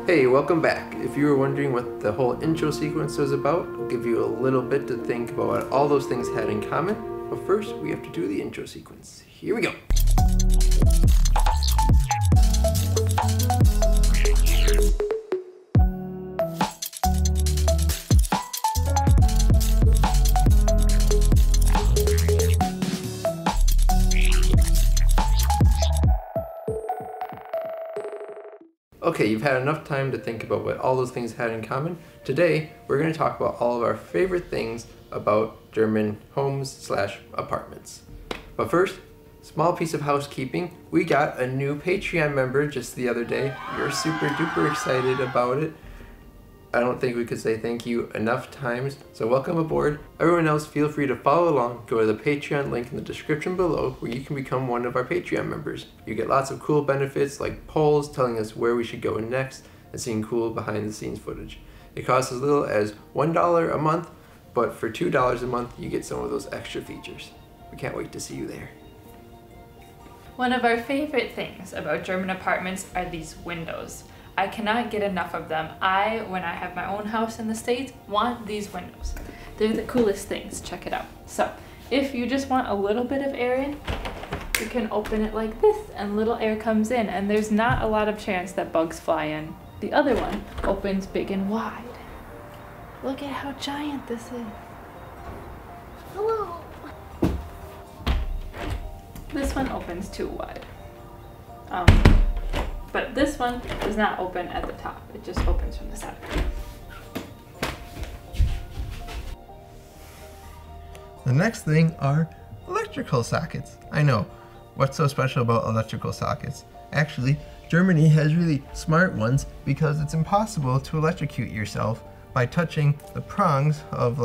Hey, welcome back. If you were wondering what the whole intro sequence was about, I'll give you a little bit to think about what all those things had in common. But first, we have to do the intro sequence. Here we go. Okay, you've had enough time to think about what all those things had in common. Today, we're going to talk about all of our favorite things about German homes/apartments. But first, small piece of housekeeping. We got a new Patreon member just the other day. We're super duper excited about it. I don't think we could say thank you enough times, so welcome aboard. Everyone else, feel free to follow along. Go to the Patreon link in the description below where you can become one of our Patreon members. You get lots of cool benefits like polls telling us where we should go next and seeing cool behind the scenes footage. It costs as little as $1 a month, but for $2 a month you get some of those extra features. We can't wait to see you there. One of our favorite things about German apartments are these windows. I cannot get enough of them. When I have my own house in the States, want these windows. They're the coolest things. Check it out. So, if you just want a little bit of air in, you can open it like this and little air comes in, and there's not a lot of chance that bugs fly in. The other one opens big and wide. Look at how giant this is. Hello. This one opens too wide. But this one does not open at the top. It just opens from the side. The next thing are electrical sockets. I know, what's so special about electrical sockets? Actually, Germany has really smart ones because it's impossible to electrocute yourself by touching the prongs of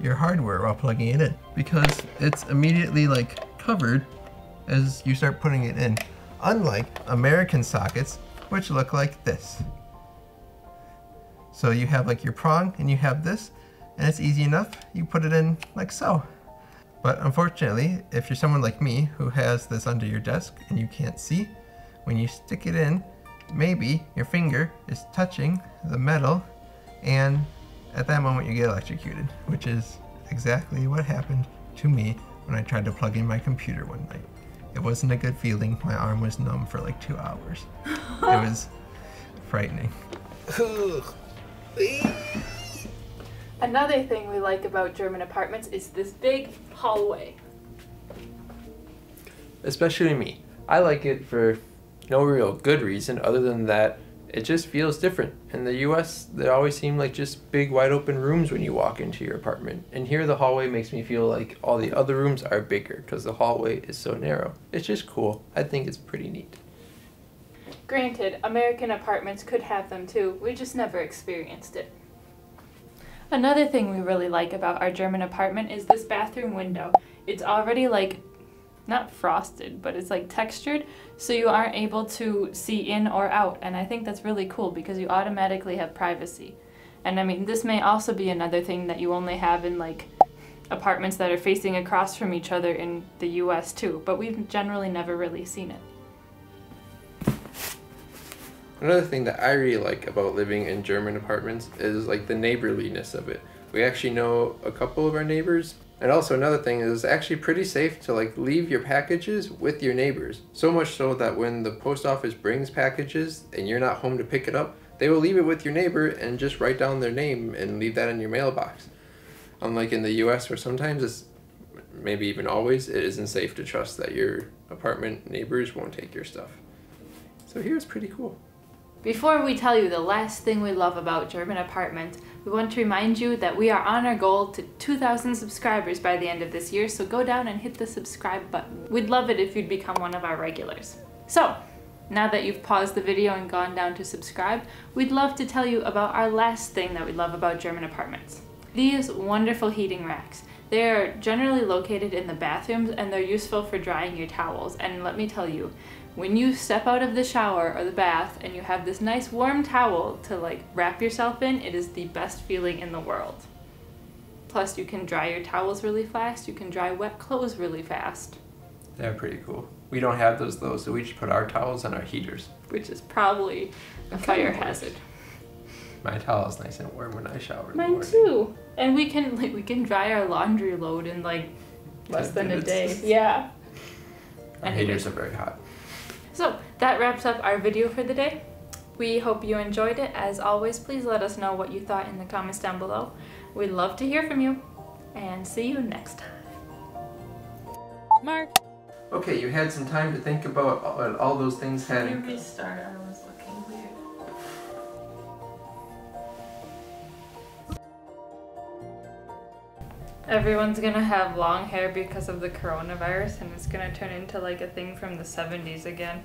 your hardware while plugging it in, because it's immediately covered as you start putting it in. Unlike American sockets, which look like this. So you have your prong and you have this, and it's easy enough. You put it in like so. But unfortunately, if you're someone like me who has this under your desk and you can't see, when you stick it in, maybe your finger is touching the metal, and at that moment you get electrocuted, which is exactly what happened to me when I tried to plug in my computer one night. It wasn't a good feeling. My arm was numb for 2 hours. It was frightening. Another thing we like about German apartments is this big hallway. Especially me. I like it for no real good reason other than that it just feels different. In the US, they always seem like just big wide open rooms when you walk into your apartment. And here the hallway makes me feel like all the other rooms are bigger because the hallway is so narrow. It's just cool. I think it's pretty neat. Granted, American apartments could have them too. We just never experienced it. Another thing we really like about our German apartment is this bathroom window. It's already not frosted, but it's textured, so you aren't able to see in or out, and I think that's really cool because you automatically have privacy. And I mean, this may also be another thing that you only have in apartments that are facing across from each other in the US too, but we've generally never really seen it. Another thing that I really like about living in German apartments is the neighborliness of it. We actually know a couple of our neighbors. And also another thing is it's actually pretty safe to leave your packages with your neighbors. So much so that when the post office brings packages and you're not home to pick it up, they will leave it with your neighbor and just write down their name and leave that in your mailbox. Unlike in the US where sometimes it's, maybe even always, it isn't safe to trust that your apartment neighbors won't take your stuff. So here it's pretty cool. Before we tell you the last thing we love about German apartments, we want to remind you that we are on our goal to 2,000 subscribers by the end of this year, so go down and hit the subscribe button. We'd love it if you'd become one of our regulars. So, now that you've paused the video and gone down to subscribe, we'd love to tell you about our last thing that we love about German apartments. These wonderful heating racks. They are generally located in the bathrooms and they're useful for drying your towels, and let me tell you, when you step out of the shower or the bath and you have this nice warm towel to wrap yourself in, it is the best feeling in the world. Plus you can dry your towels really fast, you can dry wet clothes really fast. They're pretty cool. We don't have those though, so we just put our towels on our heaters. Which is probably a fire hazard. My towel is nice and warm when I shower. Mine too. And we can dry our laundry load in like less 10 than minutes. a day. Yeah. Our heaters are very hot. So that wraps up our video for the day. We hope you enjoyed it. As always, please let us know what you thought in the comments down below. We'd love to hear from you. And see you next time. Mark. Okay, you had some time to think about what all those things had in Restart. I was looking weird. Everyone's gonna have long hair because of the coronavirus, and it's gonna turn into like a thing from the 70s again.